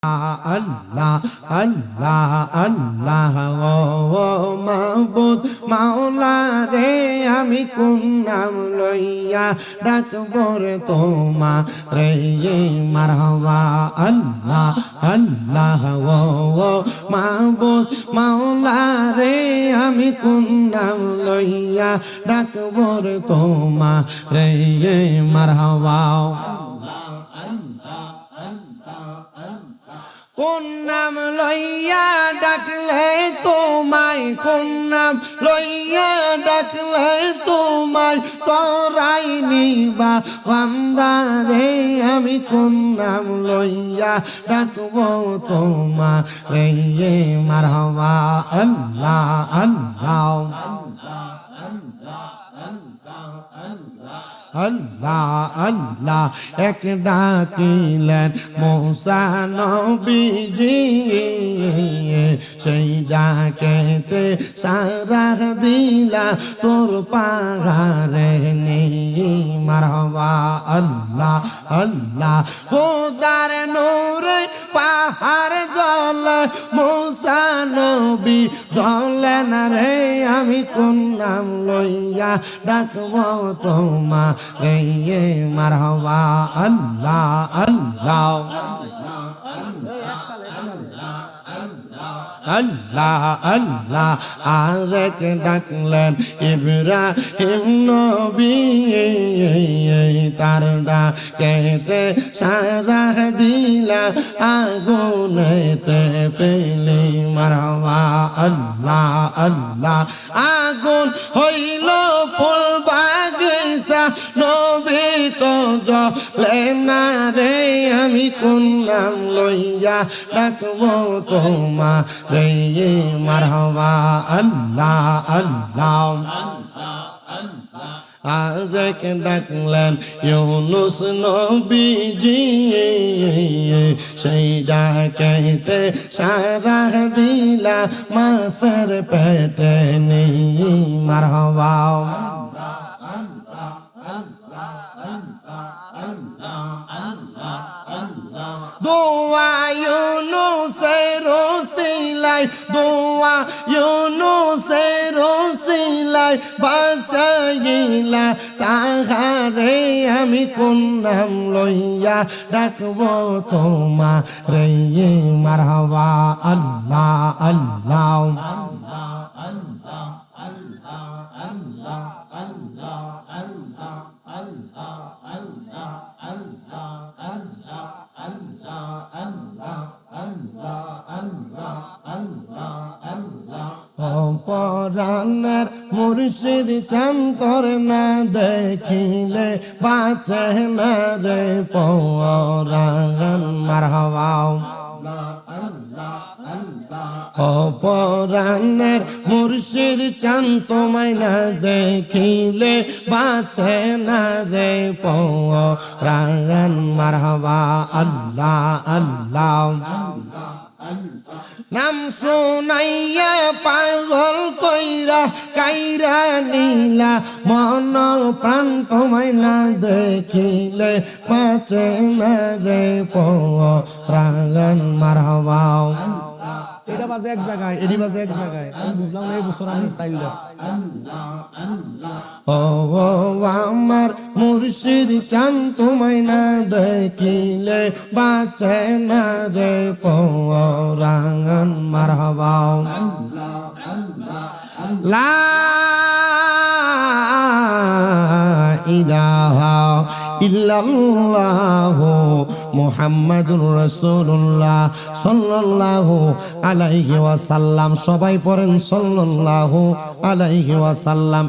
আল্লাহ আল্লাহ আল্লাহ ও মাহবুব মাওলা রে আমি কোন নাম লইয়া ডাকব রে তোমা রে মারহাবা আল্লাহ আল্লাহ ও মাহবুব মাওলা রে আমি কোন নাম লইয়া ডাকব রে তোমা রে মারহাবা কোন নাম লইয়া ডাকলে তোমায় কোন নাম লইয়া ডাকলে তোমায় তোরাই নিবা বান্দারে আমি কোন নাম লইয়া ডাকব তোমা রে মারহাবা আল্লাহ আল্লাহ আল্লাহ আল্লাহ এক ডাকিলেন মুসা নবীজি সেই ডাকেতে সারা দিলা তোর পাহাড়ে নেই মারহাবা আল্লাহ আল্লাহ খোদার নূরে পাহাড় জ্বলে মুসা নবী জ্বলে না রে আমি কোন নাম লইয়া ডাকব তোমা রে মারহাবা আল্লাহ আল্লাহ আল্লাহ আল্লাহ আরেক ডাকলেন ইব্রাহিম নবী তার ডাকেতে সারা দিলা আগুনেতে ফেলে মারহাবা আল্লাহ আল্লাহ আগুন হইল ফুল বাগিচা নবী তো জ্বলে না রে আমি কোন নাম লইয়া ডাকব তোমা রে মারহাবা আল্লাহ আল্লাহ আরেক ডাকলেন ইউনুস নবীজি সেই ডাকেতে সারা দিলা মাছের পেটে নেই মারহাবা দোয়া ইউনুসের ওসিলায় দোয়া ইউনুসের ওসিলায় বাঁচাইলা তাহারে আমি কোন নাম লইয়া ডাকব তোমা রে মারহাবা আল্লাহ আল্লাহ পরাণের মুর্শিদ চান্তর না দেখিলে বাঁচে না রে পরাণ মারহাবা পরাণের মুর্শিদ চান তোমায় না দেখিলে বাঁচে না রে পরাণ মারহাবা আল্লাহ আল্লাহ নাম শুনাইয়া পাগল কইরা কাইরা নীলা মন প্রাণ তোমায় না দেখিলে বাঁচে না রে পরাণ মারহাবা এটা বাজে এক জায়গায় এডি বাজে এক জায়গায় আমি বুঝলাম না এই বছর আমি তাইলে ও আমার মুর্শিদ চান তোমায় না দেখিলে বাঁচে না রে পরাণ মারহাবা লা ইলাহা ইল্লাল্লাহু মুহাম্মাদুর রাসূলুল্লাহ সাল্লাল্লাহু আলাইহি ওয়াসাল্লাম সবাই পড়েন সাল্লাল্লাহু আলাইহি ওয়াসাল্লাম।